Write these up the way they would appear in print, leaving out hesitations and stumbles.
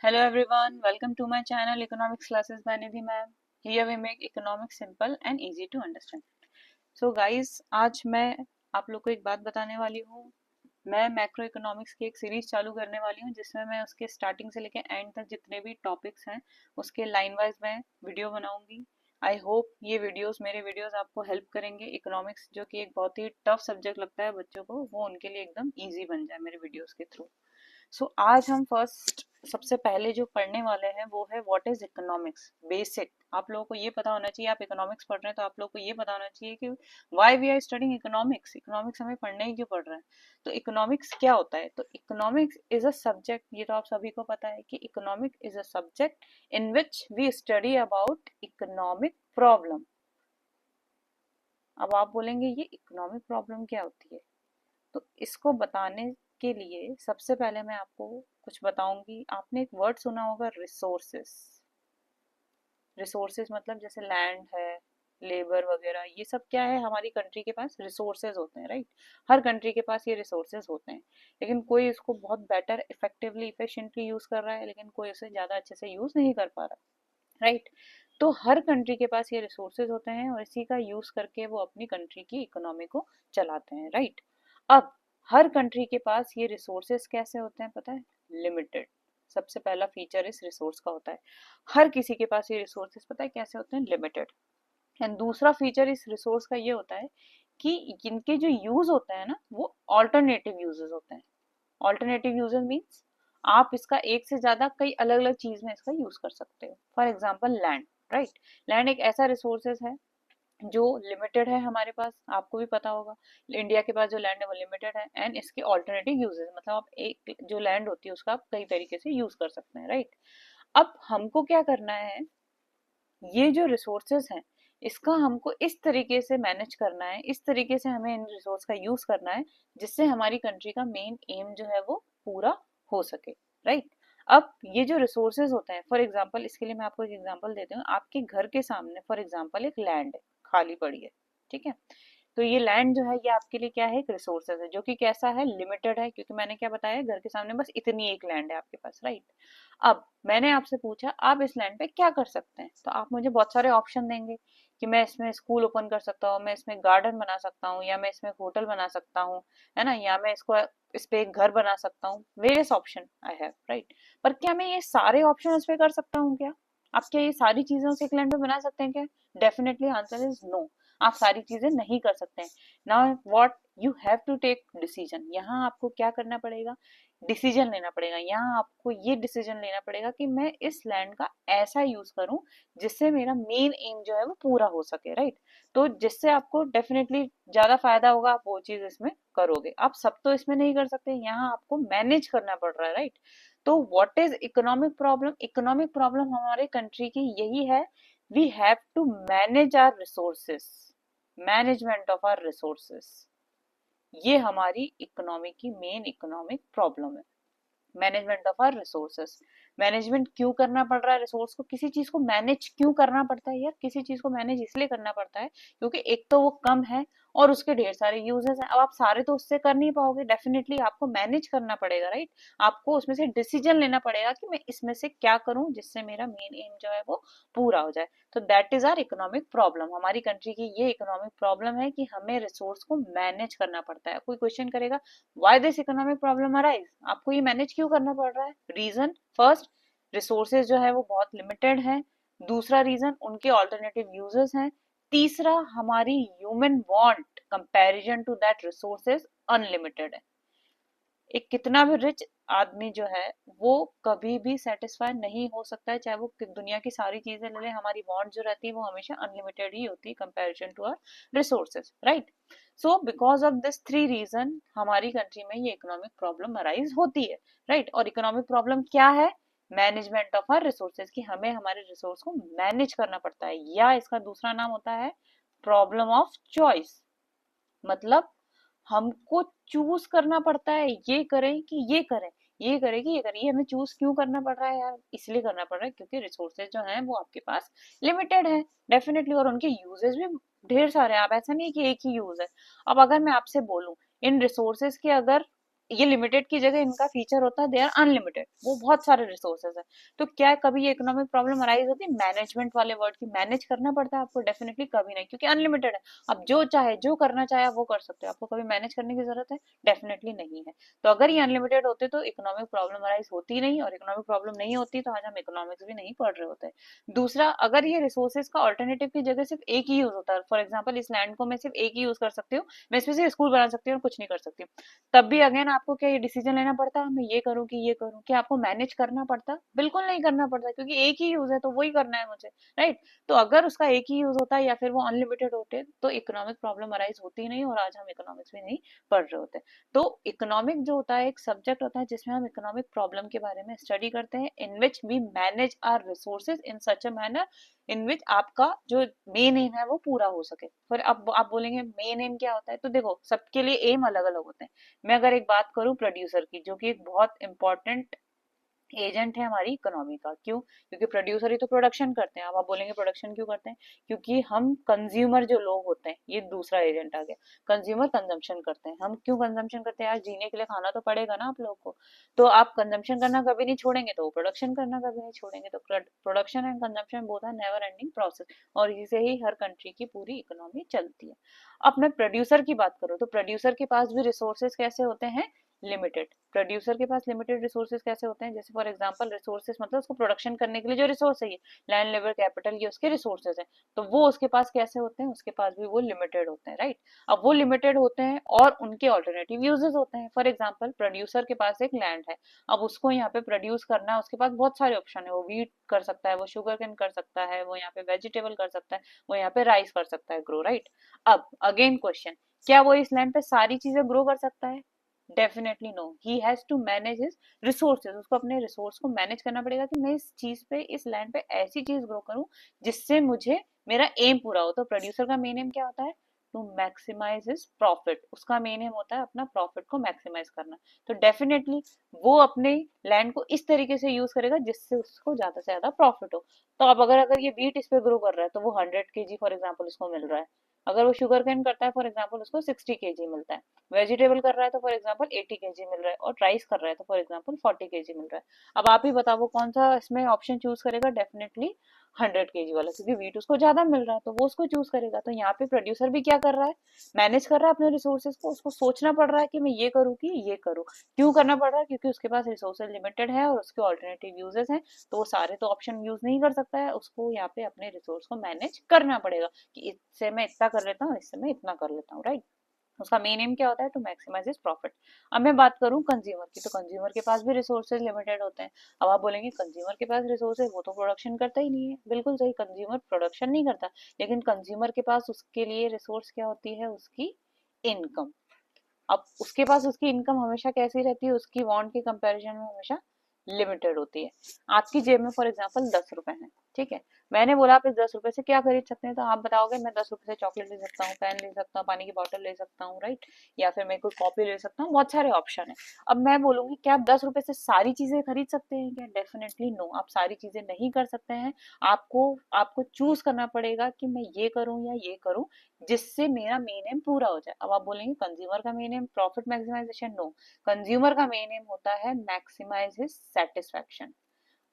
Hello everyone, welcome to my channel Economics Classes by Nidhi ma'am. Here we make economics simple and easy to understand. So guys, आज मैं आप लोग को एक बात बताने वाली हूँ। मैं मैक्रो इकोनॉमिक्स की एक सीरीज चालू करने वाली हूँ जिसमें मैं उसके स्टार्टिंग से लेकर एंड तक जितने भी टॉपिक्स हैं उसके लाइन वाइज मैं वीडियो बनाऊंगी। आई होप ये मेरे वीडियोस आपको हेल्प करेंगे। इकोनॉमिक्स जो कि एक बहुत ही टफ सब्जेक्ट लगता है बच्चों को, वो उनके लिए एकदम ईजी बन जाए मेरे वीडियोस के थ्रू। आज हम फर्स्ट सबसे पहले जो पढ़ने वाले हैं वो है व्हाट इज इकोनॉमिक्स बेसिक। आप लोगों को ये पता होना चाहिए, आप इकोनॉमिक्स पढ़ रहे हैं तो आप लोगों को ये पता होना चाहिए कि why we are studying economics. Economics हमें पढ़ने ही क्यों पढ़ रहे हैं, तो इकोनॉमिक्स क्या होता है। तो इकोनॉमिक्स इज अ सब्जेक्ट, ये तो आप सभी को पता है कि economic is a subject in which we study about economic problem. अब आप बोलेंगे ये इकोनॉमिक प्रॉब्लम क्या होती है, तो इसको बताने के लिए सबसे पहले मैं आपको कुछ बताऊंगी। आपने एक वर्ड सुना होगा, रिसोर्सेस। रिसोर्सेस मतलब जैसे लैंड है, लेबर वगैरह, ये सब क्या है, हमारी कंट्री के पास रिसोर्सेज होते हैं, राइट। हर कंट्री के पास ये रिसोर्सेज होते हैं, लेकिन कोई इसको बहुत बेटर इफेक्टिवली इफिशिएंटली यूज कर रहा है, लेकिन कोई उसे ज्यादा अच्छे से यूज नहीं कर पा रहा, राइट। तो हर कंट्री के पास ये रिसोर्सेज होते हैं और इसी का यूज करके वो अपनी कंट्री की इकोनॉमी को चलाते हैं, राइट। अब हर कंट्री के पास ये रिसोर्सेज कैसे होते हैं पता है, लिमिटेड। सबसे पहला फीचर इस रिसोर्स का होता है, हर किसी के पास ये रिसोर्सेज पता है कैसे होते हैं, लिमिटेड। एंड दूसरा फीचर इस रिसोर्स का ये होता है कि इनके जो यूज होते हैं ना, वो ऑल्टरनेटिव यूजेस होते हैं। ऑल्टरनेटिव यूजेस मीन्स आप इसका एक से ज्यादा कई अलग अलग चीज में इसका यूज कर सकते हो। For example land, right. Land एक ऐसा रिसोर्सेज है जो लिमिटेड है हमारे पास, आपको भी पता होगा। इंडिया के पास जो लैंड है वो लिमिटेड है, एंड इसके ऑल्टरनेटिव यूजेस मतलब आप एक जो लैंड होती है उसका आप कई तरीके से यूज कर सकते हैं, राइट। अब हमको क्या करना है, ये जो रिसोर्सेज हैं इसका हमको इस तरीके से मैनेज करना है, इस तरीके से हमें इन रिसोर्स का यूज करना है जिससे हमारी कंट्री का मेन एम जो है वो पूरा हो सके, राइट। अब ये जो रिसोर्सेज होते हैं, फॉर एग्जांपल इसके लिए मैं आपको एक एग्जांपल देती हूँ। आपके घर के सामने फॉर एग्जांपल एक लैंड है, खाली पड़ी है, ठीक है। तो ये लैंड जो है ये आपके लिए क्या है, एक रिसोर्सेज है जो कि कैसा है, लिमिटेड है, क्योंकि मैंने क्या बताया, घर के सामने बस इतनी एक लैंड है आपके पास, राइट। अब मैंने आपसे पूछा आप इस लैंड पे क्या कर सकते हैं, तो आप मुझे बहुत सारे ऑप्शन देंगे कि मैं इसमें स्कूल ओपन कर सकता हूँ, मैं इसमें गार्डन बना सकता हूँ, या मैं इसमें होटल बना सकता हूँ, है ना, या मैं इसको इस पे एक घर बना सकता हूँ। Various option I have, right. पर क्या मैं ये सारे ऑप्शन इस पे कर सकता हूँ क्या, आप क्या ये सारी चीजें उस एक लैंड पे बना सकते हैं क्या? डेफिनेटली आंसर इज नो, आप सारी चीजें नहीं कर सकते हैं। Now what you have to take decision, यहाँ आपको क्या करना पड़ेगा, डिसीजन लेना पड़ेगा। यहाँ आपको ये डिसीजन लेना पड़ेगा कि मैं इस लैंड का ऐसा यूज करूं जिससे मेरा मेन एम जो है वो पूरा हो सके, राइट। तो जिससे आपको डेफिनेटली ज्यादा फायदा होगा, आप वो चीज इसमें करोगे। आप सब तो इसमें नहीं कर सकते, यहाँ आपको मैनेज करना पड़ रहा है, राइट। तो what is economic problem, economic problem हमारे कंट्री की यही है, we have to manage our resources, management of our resources. ये हमारी इकोनॉमी की मेन इकोनॉमिक प्रॉब्लम है, management of our resources. Management क्यों करना पड़ रहा है, रिसोर्स को, किसी चीज को मैनेज क्यों करना पड़ता है यार, किसी चीज को मैनेज इसलिए करना पड़ता है क्योंकि एक तो वो कम है और उसके ढेर सारे यूजेस हैं। अब आप सारे तो उससे कर नहीं पाओगे, डेफिनेटली आपको मैनेज करना पड़ेगा, राइट। आपको उसमें से डिसीजन लेना पड़ेगा कि मैं इसमें से क्या करूं जिससे मेरा मेन एम जो है वो पूरा हो जाए। तो that is our economic problem, हमारी कंट्री की ये इकोनॉमिक प्रॉब्लम है कि हमें रिसोर्स को मैनेज करना पड़ता है। कोई क्वेश्चन करेगा why this economic problem arise, आपको ये मैनेज क्यों करना पड़ रहा है। रीजन फर्स्ट, रिसोर्सेज जो है वो बहुत लिमिटेड है। दूसरा रीजन, उनके ऑल्टरनेटिव यूजेस हैं। तीसरा, हमारी human want comparison to that resources unlimited है। एक कितना भी रिच आदमी जो है वो कभी भी सेटिस्फाई नहीं हो सकता है, चाहे वो दुनिया की सारी चीजें ले ले, हमारी वांट जो रहती है वो हमेशा अनलिमिटेड ही होती है comparison to our resources, right. So because of this three reason हमारी कंट्री में ये इकोनॉमिक प्रॉब्लम अराइज होती है, राइट। और इकोनॉमिक प्रॉब्लम क्या है, मैनेजमेंट ऑफ आवर रिसोर्सेज, की हमें हमारे रिसोर्स को मैनेज करना पड़ता है, या इसका दूसरा नाम होता है प्रॉब्लम ऑफ चॉइस। मतलब हमको चूज करना पड़ता है, ये करें कि ये करें, ये करें कि ये करें। ये हमें चूज क्यों करना पड़ रहा है यार, इसलिए करना पड़ रहा है क्योंकि रिसोर्सेज जो हैं वो आपके पास लिमिटेड है, डेफिनेटली, और उनके यूजेस भी ढेर सारे हैं। आप ऐसा नहीं है कि एक ही यूज है। अब अगर मैं आपसे बोलूं इन रिसोर्सेज के अगर ये लिमिटेड की जगह इनका फीचर होता है दे आर अनलिमिटेड, वो बहुत सारे रिसोर्सेज है। तो क्या कभी ये इकोनॉमिक प्रॉब्लम अराइज होती है मैनेजमेंट वाले वर्ड की? मैनेज करना पड़ता है आपको? डेफिनेटली कभी नहीं, क्योंकि अनलिमिटेड है। आप जो चाहे जो करना चाहे आप वो कर सकते हो, आपको कभी मैनेज करने की जरूरत है? डेफिनेटली नहीं है। तो अगर ये अनलिमिटेड होते तो इकोनॉमिक प्रॉब्लम अराइज होती नहीं, और इकोनॉमिक प्रॉब्लम नहीं होती तो आज हम इकोनॉमिक्स भी नहीं पढ़ रहे होते। दूसरा, अगर ये रिसोर्सेज का ऑल्टरनेटिव की जगह सिर्फ एक ही यूज होता है, फॉर एग्जाम्पल इस लैंड को मैं सिर्फ एक ही यूज कर सकती हूँ, मैं इसमें से स्कूल बना सकती हूँ और कुछ नहीं कर सकती, तब भी अगेन आपको क्या ये डिसीजन लेना पड़ता मैं ये करूँ कि ये करूँ? क्या आपको मैनेज करना पड़ता? बिल्कुल नहीं करना पड़ता, क्योंकि एक ही यूज है तो वही करना है मुझे, राइट? तो अगर उसका एक ही यूज होता है या फिर वो अनलिमिटेड होते तो इकोनॉमिक प्रॉब्लम अराइज होती नहीं, और आज हम इकोनॉमिक्स भी नहीं पढ़ रहे होते। तो इकोनॉमिक जो होता है एक सब्जेक्ट होता है जिसमें हम इकोनॉमिक प्रॉब्लम के बारे में स्टडी करते हैं, in which we manage our resources in such a manner in which आपका जो मेन एम है वो पूरा हो सके। फिर अब आप बोलेंगे मेन एम क्या होता है? तो देखो सबके लिए एम अलग अलग होते हैं। मैं अगर एक बात करूं प्रोड्यूसर की, जो कि एक बहुत इंपॉर्टेंट एजेंट है हमारी इकोनॉमी का, क्यों? क्योंकि प्रोड्यूसर ही तो प्रोडक्शन करते हैं। अब आप बोलेंगे प्रोडक्शन क्यों करते हैं? क्योंकि हम कंज्यूमर जो लोग होते हैं, ये दूसरा एजेंट आ गया। कंज्यूमर कंजम्पशन करते हैं। हम क्यों कंजम्पशन करते हैं? यार जीने के लिए खाना तो पड़ेगा ना आप लोगों को। तो आप कंजम्पशन करना कभी नहीं छोड़ेंगे तो वो प्रोडक्शन करना कभी नहीं छोड़ेंगे। तो production and consumption both are never ending process, और इसी से ही हर कंट्री की पूरी इकोनॉमी चलती है। अब मैं प्रोड्यूसर की बात करूँ तो प्रोड्यूसर के पास भी रिसोर्सेज कैसे होते हैं? लिमिटेड। प्रोड्यूसर के पास लिमिटेड रिसोर्सेज कैसे होते हैं? जैसे फॉर एग्जांपल रिसोर्सेज मतलब उसको प्रोडक्शन करने के लिए जो रिसोर्स है, लैंड, लेबर, कैपिटल, ये उसके रिसोर्सेज हैं। तो वो उसके पास कैसे होते हैं? उसके पास भी वो लिमिटेड होते हैं, राइट? अब वो लिमिटेड होते हैं और उनके ऑल्टरनेटिव यूजेस होते हैं। फॉर एग्जाम्पल प्रोड्यूसर के पास एक लैंड है, अब उसको यहाँ पे प्रोड्यूस करना है, उसके पास बहुत सारे ऑप्शन है। वो वीट कर सकता है, वो शुगर केन कर सकता है, वो यहाँ पे वेजिटेबल कर सकता है, वो यहाँ पे राइस कर सकता है ग्रो, राइट? अब अगेन क्वेश्चन, क्या वो इस लैंड पे सारी चीजें ग्रो कर सकता है? Definitely no. He has to manage his resources. उसको अपने रिसोर्स को मैनेज करना पड़ेगा कि मैं इस चीज पे, इस लैंड पे ऐसी चीज ग्रो करूं जिससे मुझे मेरा एम पूरा हो। तो प्रोड्यूसर का मेन एम क्या होता है? To maximise his profit. उसका मेन एम होता है अपना प्रॉफिट को मैक्सिमाइज करना। तो डेफिनेटली वो अपने लैंड को इस तरीके से यूज करेगा जिससे उसको ज्यादा से ज्यादा प्रॉफिट हो। तो अब अगर अगर ये बीट इस पे ग्रो कर रहा है तो वो 100 kg फॉर एग्जाम्पल उसको मिल रहा है। अगर वो शुगर केन करता है फॉर एग्जाम्पल उसको 60 kg मिलता है। वेजिटेबल कर रहा है तो फॉर एग्जाम्पल 80 kg मिल रहा है, और राइस कर रहा है तो फॉर एग्जाम्पल 40 kg मिल रहा है। अब आप ही बताओ वो कौन सा इसमें ऑप्शन चूज करेगा? डेफिनेटली 100 kg वाला, क्योंकि वीट उसको ज्यादा मिल रहा है तो वो उसको चूज करेगा। तो यहाँ पे प्रोड्यूसर भी क्या कर रहा है? मैनेज कर रहा है अपने रिसोर्सेज को। उसको सोचना पड़ रहा है कि मैं ये करूँ कि ये करूँ। क्यों करना पड़ रहा है? क्योंकि उसके पास रिसोर्सेज लिमिटेड है और उसके ऑल्टरनेटिव यूजेस हैं। तो वो सारे तो ऑप्शन यूज नहीं कर सकता है, उसको यहाँ पे अपने रिसोर्स को मैनेज करना पड़ेगा कि इससे मैं इतना कर लेता हूँ, इससे मैं इतना कर लेता हूँ, राइट? उसका मेन एम क्या होता है? To maximise his profit. अब मैं बात करूं कंज्यूमर की, तो कंज्यूमर के पास भी रिसोर्सेज लिमिटेड होते हैं। अब आप बोलेंगे कंज्यूमर के पास रिसोर्सेज, वो तो प्रोडक्शन करता ही नहीं है। बिल्कुल सही, कंज्यूमर प्रोडक्शन नहीं करता, लेकिन कंज्यूमर के पास उसके लिए रिसोर्स क्या होती है? उसकी इनकम। अब उसके पास उसकी इनकम हमेशा कैसी रहती है? उसकी वांट के कंपैरिजन में हमेशा लिमिटेड होती है। आपकी जेब में फॉर एग्जांपल 10 रुपए हैं, ठीक है? मैंने बोला आप इस 10 रुपए से क्या खरीद सकते हैं, तो आप बताओगे मैं 10 रुपए से चॉकलेट ले सकता हूँ, पेन ले सकता हूँ, पानी की बोतल ले सकता हूँ, राइट? या फिर मैं कोई कॉपी ले सकता हूँ, बहुत सारे ऑप्शन है। अब मैं बोलूंगी क्या आप 10 रुपए से सारी चीजें खरीद सकते हैं क्या? डेफिनेटली नो, आप सारी चीजें नहीं कर सकते हैं। आपको आपको चूज करना पड़ेगा कि मैं ये करूँ या ये करूँ जिससे मेरा मेन एम पूरा हो जाए। अब आप बोलेंगे कंज्यूमर का main aim profit maximisation, no. Consumer का मेन एम होता है मैक्सिमाइज हिज सेटिस्फैक्शन।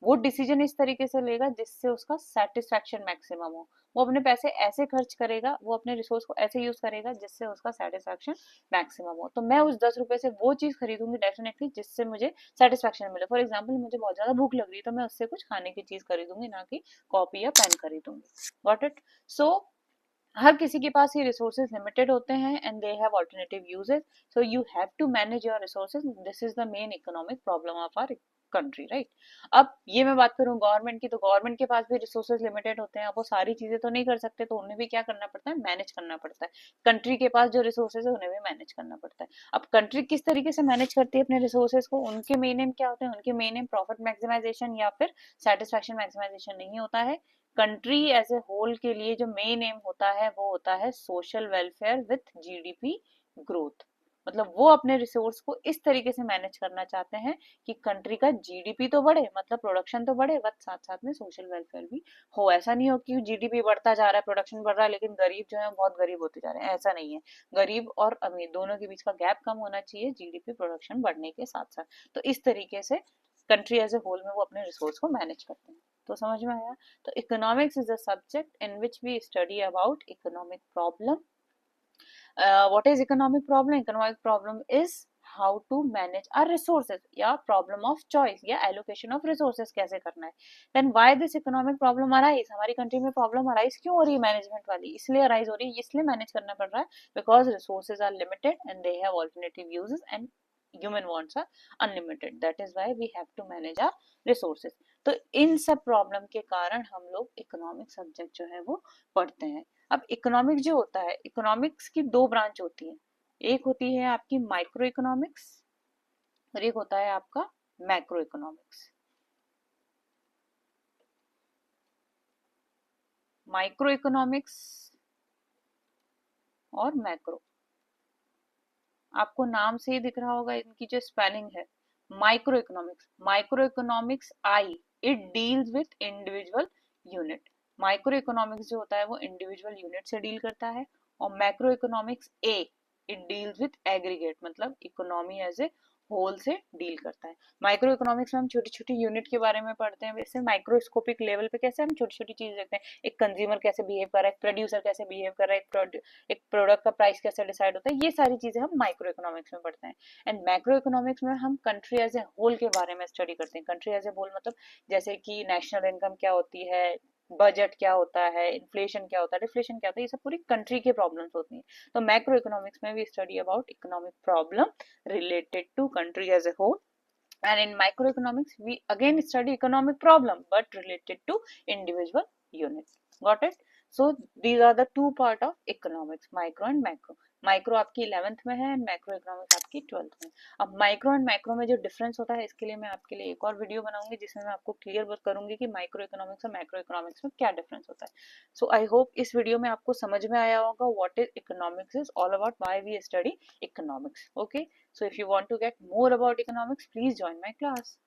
वो डिसीजन इस तरीके से लेगा जिससे उसका सेटिस्फैक्शन मैक्सिमम हो। वो अपने पैसे ऐसे खर्च करेगा, वो अपने रिसोर्स को ऐसे यूज करेगा जिससे उसका सेटिस्फैक्शन मैक्सिमम हो। तो मैं उस 10 रुपए से वो चीज खरीदूंगी डेफिनेटली जिससे मुझे सेटिस्फैक्शन मिले। फॉर एग्जाम्पल मुझे बहुत ज्यादा भूख लग रही है तो मैं उससे कुछ खाने की चीज खरीदूंगी, ना कि कॉपी या पेन खरीदूंगी। Got it? सो हर किसी के पास ये रिसोर्सेज लिमिटेड होते हैं and they have alternative uses. So you have to manage your resources. This is the main economic problem of our country, right? अब ये मैं बात करूं गवर्नमेंट की, तो गवर्नमेंट के पास भी रिसोर्सेज लिमिटेड होते हैं। अब वो सारी चीजें तो नहीं कर सकते, तो उन्हें भी क्या करना पड़ता है? मैनेज करना पड़ता है। कंट्री के पास जो रिसोर्सेज है उन्हें भी मैनेज करना पड़ता है। अब कंट्री किस तरीके से मैनेज करती है अपने रिसोर्सेज को? उनके मेन एम क्या होते हैं? उनके मेन एम प्रॉफिट मैक्सिमाइजेशन या फिर सेटिस्फैक्शन मैक्सिमाइजेशन नहीं होता है। कंट्री एज ए होल के लिए जो मेन एम होता है वो होता है social welfare with GDP growth. मतलब वो अपने रिसोर्स को इस तरीके से मैनेज करना चाहते हैं कि कंट्री का जीडीपी तो बढ़े, मतलब प्रोडक्शन तो बढ़े, बट साथ साथ में सोशल वेलफेयर भी हो। ऐसा नहीं हो कि जीडीपी बढ़ता जा रहा है, प्रोडक्शन बढ़ रहा है, लेकिन गरीब जो है बहुत गरीब होते जा रहे हैं, ऐसा नहीं है। गरीब और अमीर दोनों के बीच का गैप कम होना चाहिए जीडीपी प्रोडक्शन बढ़ने के साथ साथ। तो इस तरीके से कंट्री एज ए होल में वो अपने रिसोर्स को मैनेज करते हैं। तो समझ में आया? तो economics is a subject in which we study about economic problem. What is economic problem? Economic problem is how to manage our resources, या problem of choice, या allocation of resources कैसे करना है। Then why this economic problem arise? हमारी country में problem arise क्यों हो रही है management वाली? इसलिए arise हो रही है, इसलिए manage करना पड़ रहा है because resources are limited and they have alternative uses and human wants are unlimited. That is why we have to manage our resources. तो इन सब प्रॉब्लम के कारण हम लोग इकोनॉमिक सब्जेक्ट जो है वो पढ़ते हैं। अब इकोनॉमिक जो होता है, इकोनॉमिक्स की दो ब्रांच होती है, एक होती है आपकी माइक्रो इकोनॉमिक्स और एक होता है आपका मैक्रो इकोनॉमिक्स। माइक्रो इकोनॉमिक्स और मैक्रो, आपको नाम से ही दिख रहा होगा इनकी जो स्पेलिंग है। Micro economics I, it deals with individual unit. Micro economics जो होता है वो इंडिविजुअल यूनिट से डील करता है, और macro economics A, it deals with aggregate, मतलब इकोनॉमी एज ए होल से डील करता है। माइक्रो इकोनॉमिक्स में हम छोटी छोटी यूनिट के बारे में पढ़ते हैं, वैसे माइक्रोस्कोपिक लेवल पे कैसे हम छोटी छोटी चीज देखते हैं, एक कंज्यूमर कैसे बिहेव कर रहा है, एक प्रोड्यूसर कैसे बिहेव कर रहा है, एक प्रोडक्ट का प्राइस कैसे डिसाइड होता है, ये सारी चीजें हम माइक्रो इकोनॉमिक्स में पढ़ते हैं। एंड मैक्रो इकोनॉमिक्स में हम कंट्री एज ए होल के बारे में स्टडी करते हैं। कंट्री एज ए होल मतलब जैसे कि नेशनल इनकम क्या होती है, बजट क्या होता है, इन्फ्लेशन क्या होता है, डिफ्लेशन क्या होता है, ये सब पूरी कंट्री के प्रॉब्लम्स होती हैं। तो मैक्रो इकोनॉमिक्स में we study about economic problem related to country as a whole, and in microeconomics we again study economic problem but related to individual units. Got it? So these are the two part of economics, micro and macro. Micro आपकी 11th में है and macro economics आपकी 12th में। अब micro and macro में जो difference होता है, इसके लिए मैं आपके लिए एक और वीडियो बनाऊंगी जिसमें मैं आपको क्लियर करूंगी कि माइक्रो इकोनॉमिक्स और मैक्रो इकोनॉमिक्स में क्या डिफरेंस होता है। सो आई होप इस वीडियो में आपको समझ में आया होगा what is economics is all about, why we study economics. Okay, so if you want to get more about economics, please join my class.